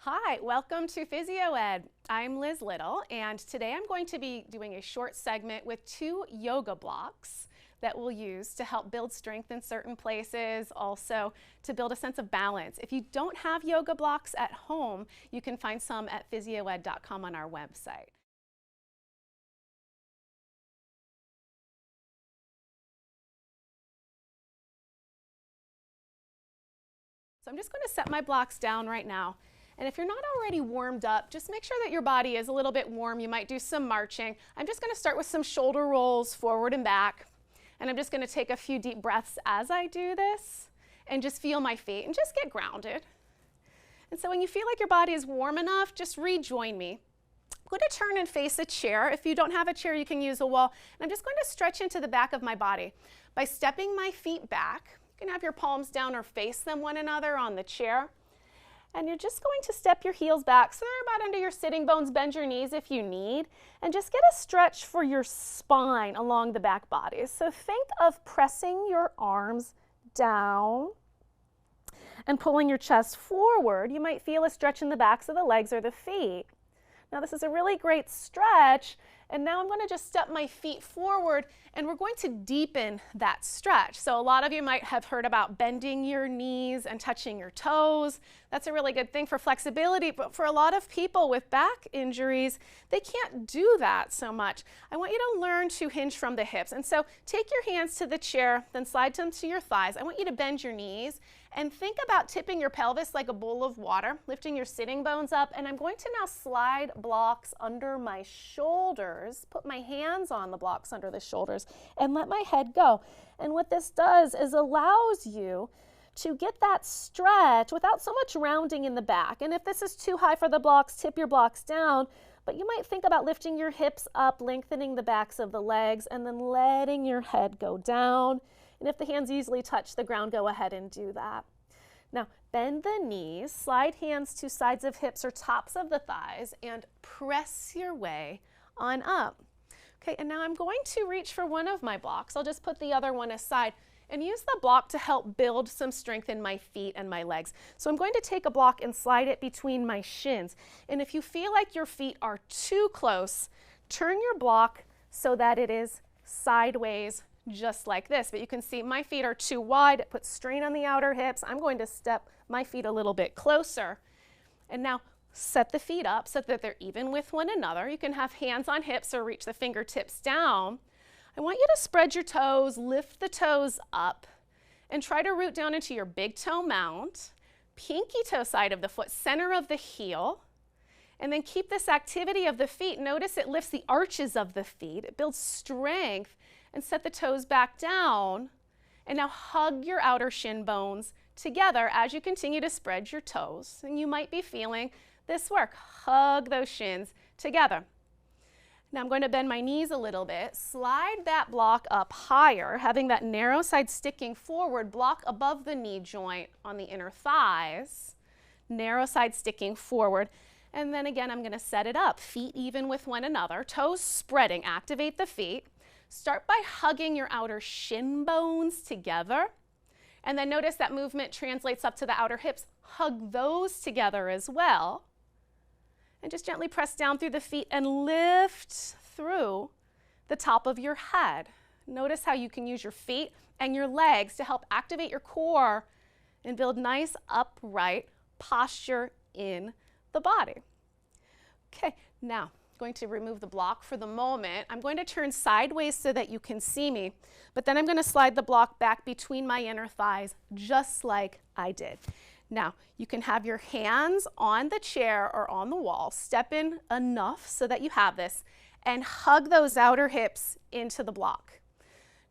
Hi, welcome to Physio Ed. I'm Liz Little, and today I'm going to be doing a short segment with 2 yoga blocks that we'll use to help build strength in certain places, also to build a sense of balance. If you don't have yoga blocks at home, you can find some at physioed.com on our website. So I'm just going to set my blocks down right now. And if you're not already warmed up, just make sure that your body is a little bit warm. You might do some marching. I'm just going to start with some shoulder rolls forward and back. And I'm just going to take a few deep breaths as I do this and just feel my feet and just get grounded. And so when you feel like your body is warm enough, just rejoin me. I'm going to turn and face a chair. If you don't have a chair, you can use a wall. And I'm just going to stretch into the back of my body by stepping my feet back. You can have your palms down or face them one another on the chair. And you're just going to step your heels back so they're about under your sitting bones. Bend your knees if you need, and just get a stretch for your spine along the back body. So think of pressing your arms down and pulling your chest forward. You might feel a stretch in the backs of the legs or the feet. Now this is a really great stretch, and now I'm going to just step my feet forward and we're going to deepen that stretch. So a lot of you might have heard about bending your knees and touching your toes. That's a really good thing for flexibility, but for a lot of people with back injuries, they can't do that so much. I want you to learn to hinge from the hips. And so take your hands to the chair, then slide them to your thighs. I want you to bend your knees and think about tipping your pelvis like a bowl of water, lifting your sitting bones up. And I'm going to now slide blocks under my shoulders, put my hands on the blocks under the shoulders, and let my head go. And what this does is allows you to get that stretch without so much rounding in the back. And if this is too high for the blocks, tip your blocks down. But you might think about lifting your hips up, lengthening the backs of the legs, and then letting your head go down. And if the hands easily touch the ground, go ahead and do that. Now, bend the knees, slide hands to sides of hips or tops of the thighs, and press your way on up. Okay, and now I'm going to reach for one of my blocks. I'll just put the other one aside and use the block to help build some strength in my feet and my legs. So I'm going to take a block and slide it between my shins. And if you feel like your feet are too close, turn your block so that it is sideways, just like this. But you can see my feet are too wide. It puts strain on the outer hips. I'm going to step my feet a little bit closer. And now set the feet up so that they're even with one another. You can have hands on hips or reach the fingertips down. I want you to spread your toes, lift the toes up, and try to root down into your big toe mount, pinky toe side of the foot, center of the heel, and then keep this activity of the feet. Notice it lifts the arches of the feet. It builds strength, and set the toes back down. And now hug your outer shin bones together as you continue to spread your toes. And you might be feeling this work. Hug those shins together. Now I'm going to bend my knees a little bit, slide that block up higher, having that narrow side sticking forward, block above the knee joint on the inner thighs, narrow side sticking forward. And then again, I'm going to set it up, feet even with one another, toes spreading, activate the feet. Start by hugging your outer shin bones together. And then notice that movement translates up to the outer hips. Hug those together as well. And just gently press down through the feet and lift through the top of your head. Notice how you can use your feet and your legs to help activate your core and build nice upright posture in the body. Okay, now I'm going to remove the block for the moment. I'm going to turn sideways so that you can see me, but then I'm going to slide the block back between my inner thighs just like I did. Now, you can have your hands on the chair or on the wall, step in enough so that you have this, and hug those outer hips into the block.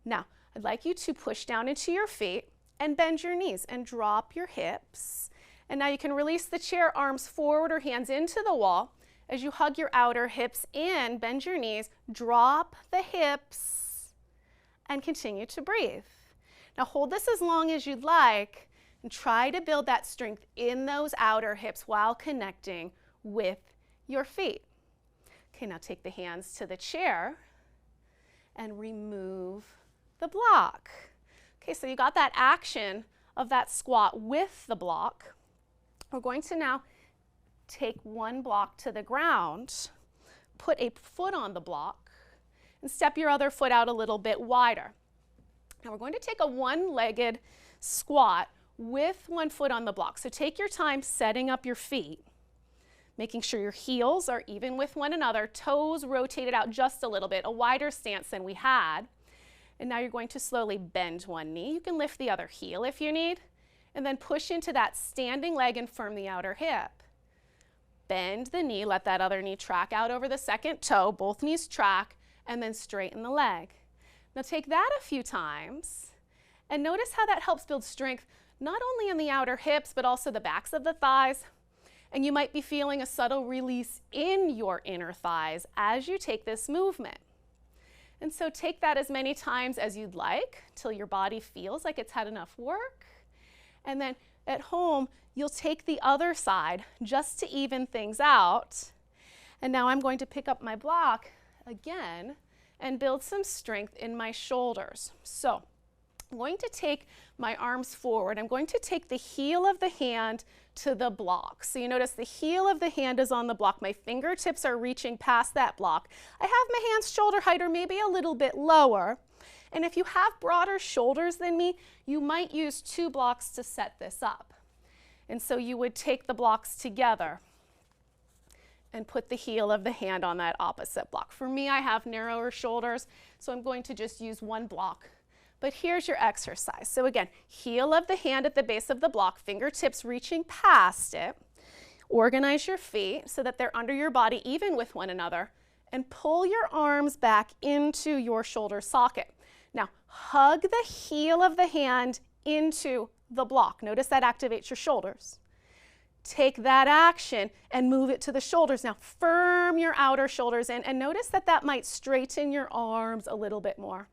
Now, I'd like you to push down into your feet and bend your knees and drop your hips. And now you can release the chair, arms forward or hands into the wall. As you hug your outer hips in, bend your knees, drop the hips, and continue to breathe. Now, hold this as long as you'd like. And try to build that strength in those outer hips while connecting with your feet. Okay, now take the hands to the chair and remove the block. Okay, so you got that action of that squat with the block. We're going to now take one block to the ground, put a foot on the block, and step your other foot out a little bit wider. Now we're going to take a one-legged squat with one foot on the block. So take your time setting up your feet, making sure your heels are even with one another, toes rotated out just a little bit, a wider stance than we had. And now you're going to slowly bend one knee. You can lift the other heel if you need, and then push into that standing leg and firm the outer hip. Bend the knee, let that other knee track out over the second toe, both knees track, and then straighten the leg. Now take that a few times, and notice how that helps build strength, not only in the outer hips, but also the backs of the thighs. And you might be feeling a subtle release in your inner thighs as you take this movement. And so take that as many times as you'd like till your body feels like it's had enough work. And then at home, you'll take the other side just to even things out. And now I'm going to pick up my block again and build some strength in my shoulders. So I'm going to take my arms forward. I'm going to take the heel of the hand to the block. So you notice the heel of the hand is on the block. My fingertips are reaching past that block. I have my hands shoulder height or maybe a little bit lower. And if you have broader shoulders than me, you might use two blocks to set this up. And so you would take the blocks together and put the heel of the hand on that opposite block. For me, I have narrower shoulders, so I'm going to just use one block. But here's your exercise. So again, heel of the hand at the base of the block, fingertips reaching past it. Organize your feet so that they're under your body, even with one another, and pull your arms back into your shoulder socket. Now, hug the heel of the hand into the block. Notice that activates your shoulders. Take that action and move it to the shoulders. Now, firm your outer shoulders in, and notice that that might straighten your arms a little bit more.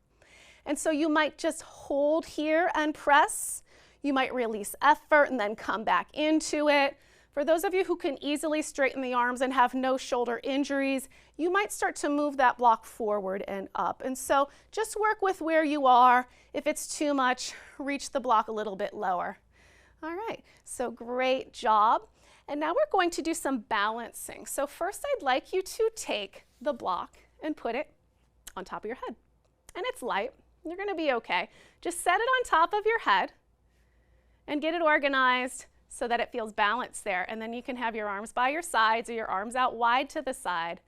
And so you might just hold here and press. You might release effort and then come back into it. For those of you who can easily straighten the arms and have no shoulder injuries, you might start to move that block forward and up. And so just work with where you are. If it's too much, reach the block a little bit lower. All right, so great job. And now we're going to do some balancing. So first I'd like you to take the block and put it on top of your head. And it's light. You're going to be okay. Just set it on top of your head and get it organized so that it feels balanced there. And then you can have your arms by your sides or your arms out wide to the side.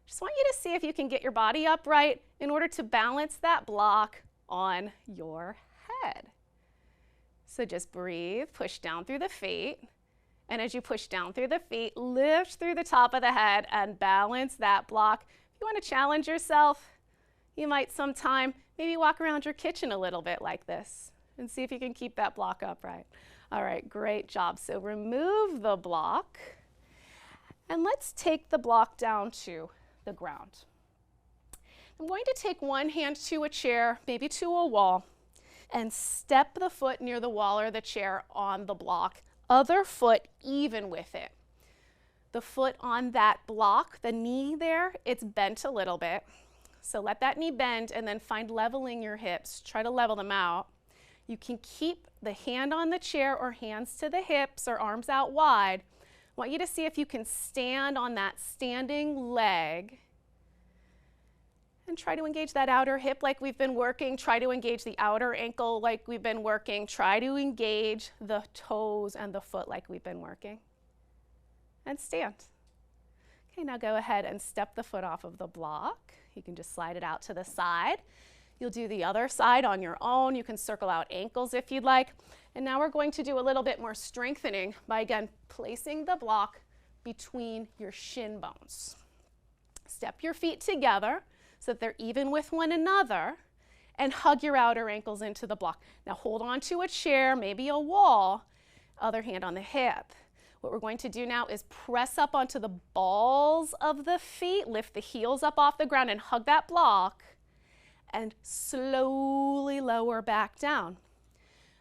Just want you to see if you can get your body upright in order to balance that block on your head. So just breathe, push down through the feet. And as you push down through the feet, lift through the top of the head and balance that block. If you want to challenge yourself, you might sometime maybe walk around your kitchen a little bit like this and see if you can keep that block upright. All right, great job. So remove the block and let's take the block down to the ground. I'm going to take one hand to a chair, maybe to a wall, and step the foot near the wall or the chair on the block, other foot even with it. The foot on that block, the knee there, it's bent a little bit. So let that knee bend and then find leveling your hips. Try to level them out. You can keep the hand on the chair or hands to the hips or arms out wide. I want you to see if you can stand on that standing leg and try to engage that outer hip like we've been working. Try to engage the outer ankle like we've been working. Try to engage the toes and the foot like we've been working. And stand. Okay, now go ahead and step the foot off of the block. You can just slide it out to the side. You'll do the other side on your own. You can circle out ankles if you'd like. And now we're going to do a little bit more strengthening by, again, placing the block between your shin bones. Step your feet together so that they're even with one another and hug your outer ankles into the block. Now hold on to a chair, maybe a wall, other hand on the hip. What we're going to do now is press up onto the balls of the feet, lift the heels up off the ground and hug that block and slowly lower back down.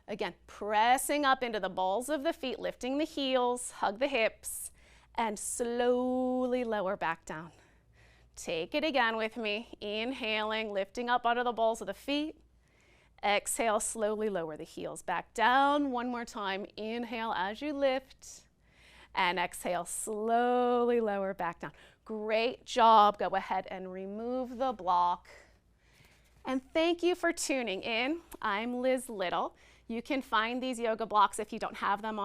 Again, pressing up into the balls of the feet, lifting the heels, hug the hips, and slowly lower back down. Take it again with me, inhaling, lifting up onto the balls of the feet. Exhale, slowly lower the heels back down. One more time, inhale as you lift. And exhale, slowly lower back down. Great job. Go ahead and remove the block. And thank you for tuning in. I'm Liz Little. You can find these yoga blocks if you don't have them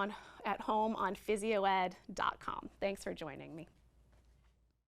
at home on physioed.com. Thanks for joining me.